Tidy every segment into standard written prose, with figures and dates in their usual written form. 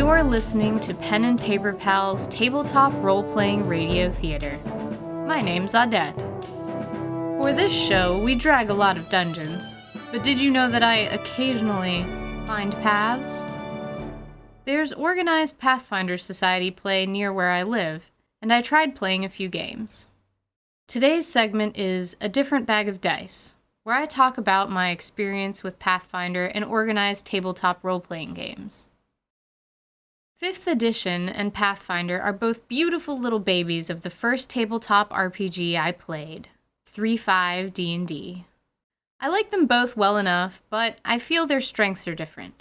You're listening to P&P Pals Tabletop Role-playing Radio Theatre. My name's Oddette. For this show, we drag a lot of dungeons, but did you know that I occasionally find paths? There's organized Pathfinder Society play near where I live, and I tried playing a few games. Today's segment is A Different Bag of Dice, where I talk about my experience with Pathfinder and organized tabletop role-playing games. 5th edition and Pathfinder are both beautiful little babies of the first tabletop RPG I played, 3.5 D&D. I like them both well enough, but I feel their strengths are different.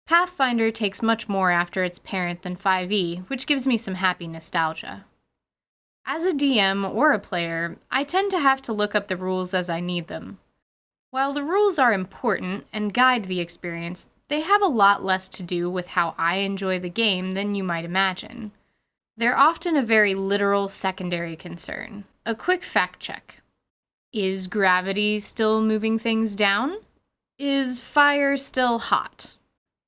Pathfinder takes much more after its parent than 5e, which gives me some happy nostalgia. As a DM or a player, I tend to have to look up the rules as I need them. While the rules are important and guide the experience, they have a lot less to do with how I enjoy the game than you might imagine. They're often a very literal secondary concern. A quick fact check. Is gravity still moving things down? Is fire still hot?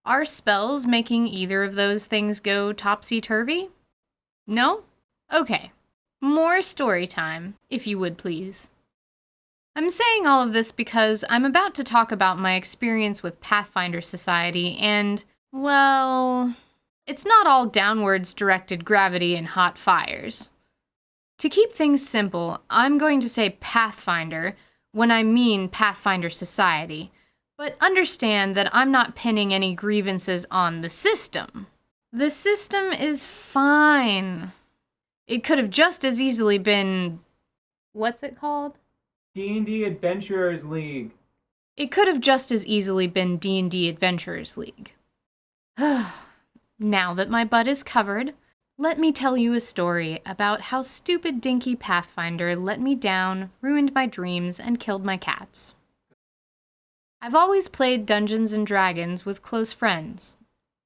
Are spells making either of those things go topsy-turvy? No? Okay. More story time, if you would please. I'm saying all of this because I'm about to talk about my experience with Pathfinder Society and, well, it's not all downwards directed gravity and hot fires. To keep things simple, I'm going to say Pathfinder when I mean Pathfinder Society, but understand that I'm not pinning any grievances on the system. The system is fine. It could have just as easily been... what's it called? D&D Adventurers League. It could have just as easily been D&D Adventurers League. Now that my butt is covered, let me tell you a story about how stupid dinky Pathfinder let me down, ruined my dreams, and killed my cats. I've always played Dungeons & Dragons with close friends.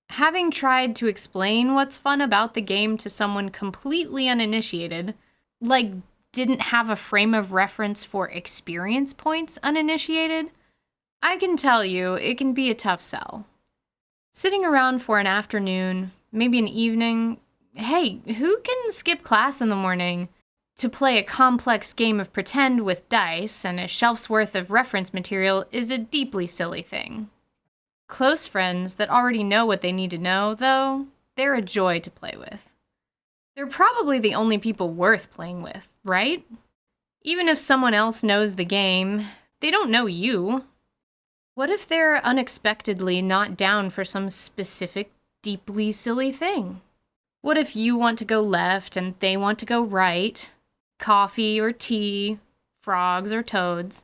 Having tried to explain what's fun about the game to someone completely uninitiated, like didn't have a frame of reference for experience points uninitiated, I can tell you it can be a tough sell. Sitting around for an afternoon, maybe an evening, hey, who can skip class in the morning to play a complex game of pretend with dice and a shelf's worth of reference material is a deeply silly thing. Close friends that already know what they need to know, though, they're a joy to play with. They're probably the only people worth playing with, right? Even if someone else knows the game, they don't know you. What if they're unexpectedly not down for some specific, deeply silly thing? What if you want to go left and they want to go right? Coffee or tea, frogs or toads?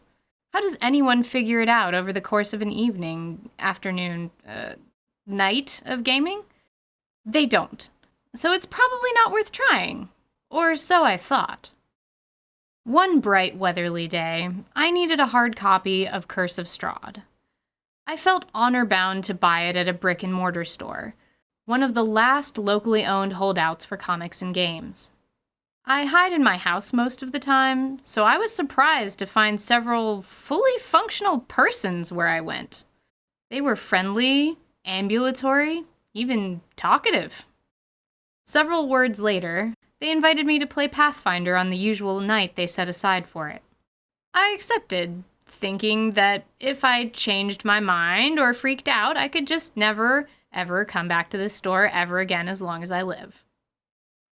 How does anyone figure it out over the course of an evening, afternoon, night of gaming? They don't. So it's probably not worth trying. Or so I thought. One bright weatherly day, I needed a hard copy of Curse of Strahd. I felt honor-bound to buy it at a brick-and-mortar store, one of the last locally owned holdouts for comics and games. I hide in my house most of the time, so I was surprised to find several fully functional persons where I went. They were friendly, ambulatory, even talkative. Several words later, they invited me to play Pathfinder on the usual night they set aside for it. I accepted, thinking that if I changed my mind or freaked out, I could just never, ever come back to this store ever again as long as I live.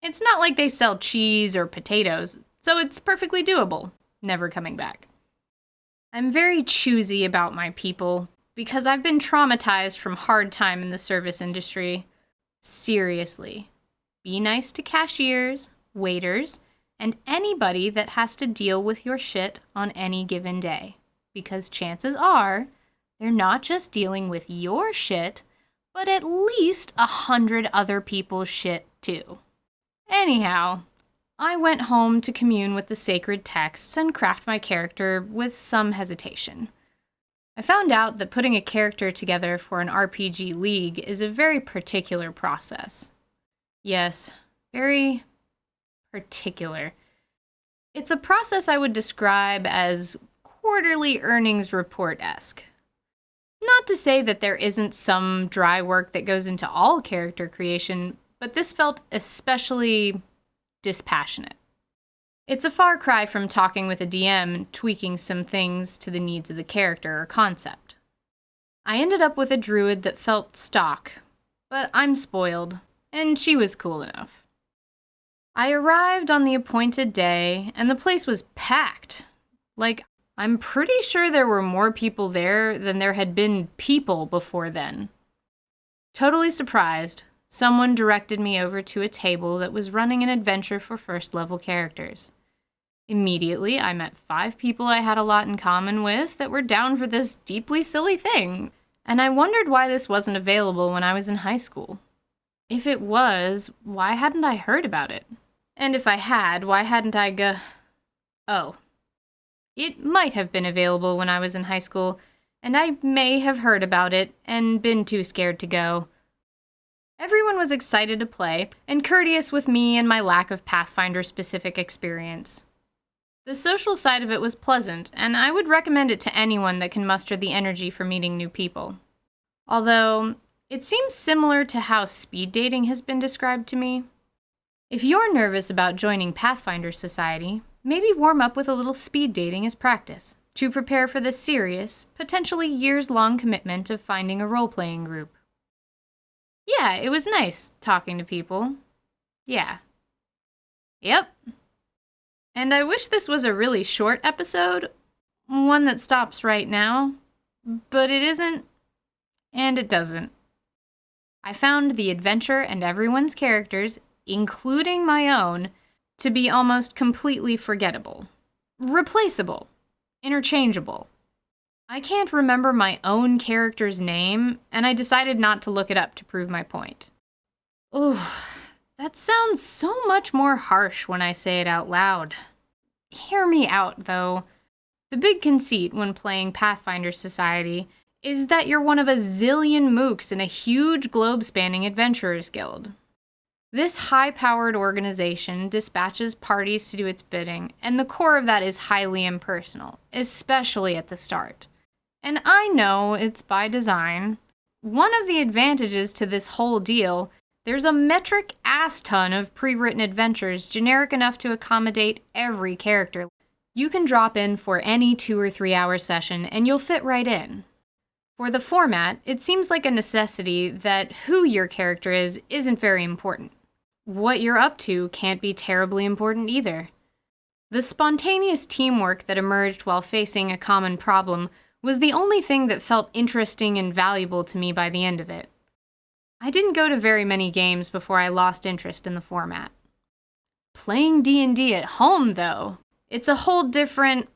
It's not like they sell cheese or potatoes, so it's perfectly doable, never coming back. I'm very choosy about my people, because I've been traumatized from hard time in the service industry. Seriously. Be nice to cashiers, waiters, and anybody that has to deal with your shit on any given day, because chances are, they're not just dealing with your shit, but at least 100 other people's shit too. Anyhow, I went home to commune with the sacred texts and craft my character with some hesitation. I found out that putting a character together for an RPG league is a very particular process. Yes, very particular. It's a process I would describe as quarterly earnings report-esque. Not to say that there isn't some dry work that goes into all character creation, but this felt especially dispassionate. It's a far cry from talking with a DM and tweaking some things to the needs of the character or concept. I ended up with a druid that felt stock, but I'm spoiled, and she was cool enough. I arrived on the appointed day, and the place was packed. Like, I'm pretty sure there were more people there than there had been people before then. Totally surprised, someone directed me over to a table that was running an adventure for first-level characters. Immediately, I met 5 people I had a lot in common with that were down for this deeply silly thing, and I wondered why this wasn't available when I was in high school. If it was, why hadn't I heard about it? And if I had, why hadn't I Oh. It might have been available when I was in high school, and I may have heard about it and been too scared to go. Everyone was excited to play, and courteous with me and my lack of Pathfinder-specific experience. The social side of it was pleasant, and I would recommend it to anyone that can muster the energy for meeting new people. Although, it seems similar to how speed dating has been described to me. If you're nervous about joining Pathfinder Society, maybe warm up with a little speed dating as practice, to prepare for the serious, potentially years-long commitment of finding a role-playing group. Yeah, it was nice talking to people. Yeah. Yep. And I wish this was a really short episode, one that stops right now, but it isn't, and it doesn't. I found the adventure and everyone's characters, including my own, to be almost completely forgettable, replaceable, interchangeable. I can't remember my own character's name, and I decided not to look it up to prove my point. Ooh, that sounds so much more harsh when I say it out loud. Hear me out, though. The big conceit when playing Pathfinder Society is that you're one of a zillion mooks in a huge globe-spanning adventurers guild. This high-powered organization dispatches parties to do its bidding, and the core of that is highly impersonal, especially at the start. And I know it's by design. One of the advantages to this whole deal, there's a metric ass ton of pre-written adventures generic enough to accommodate every character. You can drop in for any 2 or 3 hour session, and you'll fit right in. For the format, it seems like a necessity that who your character is isn't very important. What you're up to can't be terribly important either. The spontaneous teamwork that emerged while facing a common problem was the only thing that felt interesting and valuable to me by the end of it. I didn't go to very many games before I lost interest in the format. Playing D&D at home, though, it's a whole different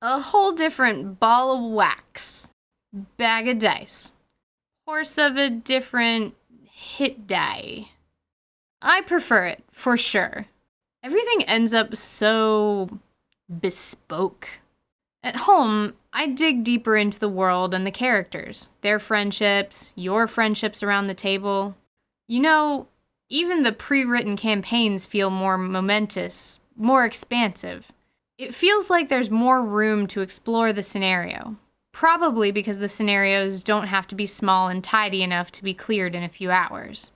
ball of wax, bag of dice, horse of a different hit die. I prefer it, for sure. Everything ends up so bespoke. At home, I dig deeper into the world and the characters, their friendships, your friendships around the table. You know, even the pre-written campaigns feel more momentous, more expansive. It feels like there's more room to explore the scenario, probably because the scenarios don't have to be small and tidy enough to be cleared in a few hours.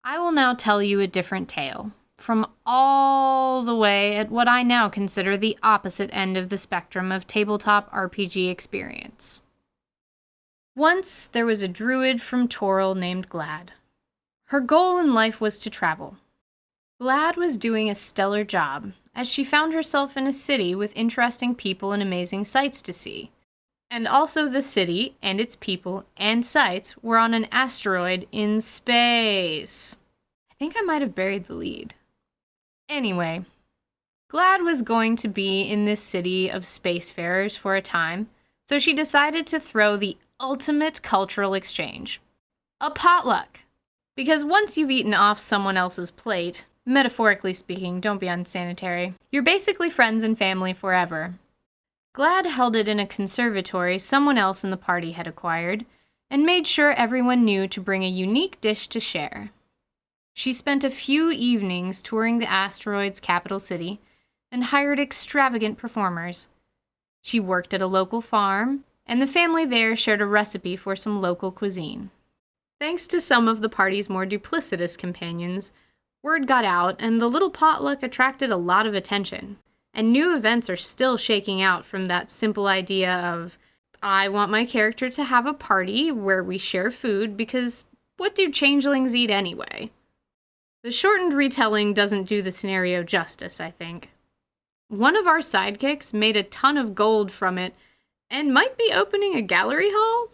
I will now tell you a different tale, from all the way at what I now consider the opposite end of the spectrum of tabletop RPG experience. Once, there was a druid from Toril named Glad. Her goal in life was to travel. Glad was doing a stellar job, as she found herself in a city with interesting people and amazing sights to see. And also the city and its people and sites were on an asteroid in space. I think I might have buried the lead. Anyway, Glad was going to be in this city of spacefarers for a time, so she decided to throw the ultimate cultural exchange. A potluck. Because once you've eaten off someone else's plate, metaphorically speaking, don't be unsanitary, you're basically friends and family forever. Glad held it in a conservatory someone else in the party had acquired, and made sure everyone knew to bring a unique dish to share. She spent a few evenings touring the asteroid's capital city, and hired extravagant performers. She worked at a local farm, and the family there shared a recipe for some local cuisine. Thanks to some of the party's more duplicitous companions, word got out and the little potluck attracted a lot of attention. And new events are still shaking out from that simple idea of, I want my character to have a party where we share food because what do changelings eat anyway? The shortened retelling doesn't do the scenario justice, I think. One of our sidekicks made a ton of gold from it and might be opening a gallery hall?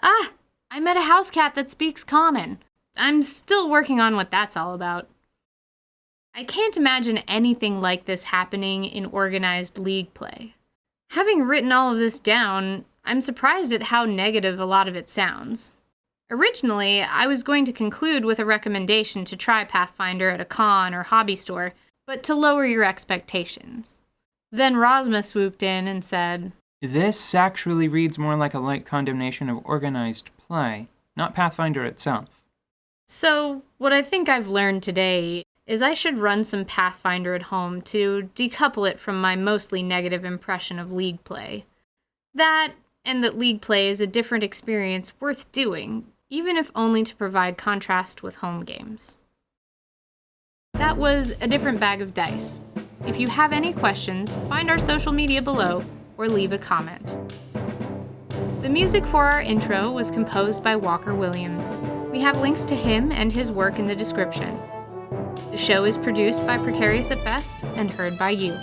Ah, I met a house cat that speaks common. I'm still working on what that's all about. I can't imagine anything like this happening in organized league play. Having written all of this down, I'm surprised at how negative a lot of it sounds. Originally, I was going to conclude with a recommendation to try Pathfinder at a con or hobby store, but to lower your expectations. Then Rosma swooped in and said, This actually reads more like a light condemnation of organized play, not Pathfinder itself. So, what I think I've learned today is I should run some Pathfinder at home to decouple it from my mostly negative impression of league play. That, and that league play is a different experience worth doing, even if only to provide contrast with home games. That was A Different Bag of Dice. If you have any questions, find our social media below or leave a comment. The music for our intro was composed by Walker Williams. We have links to him and his work in the description. The show is produced by Precarious at Best and heard by you.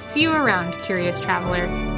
See you around, curious traveler.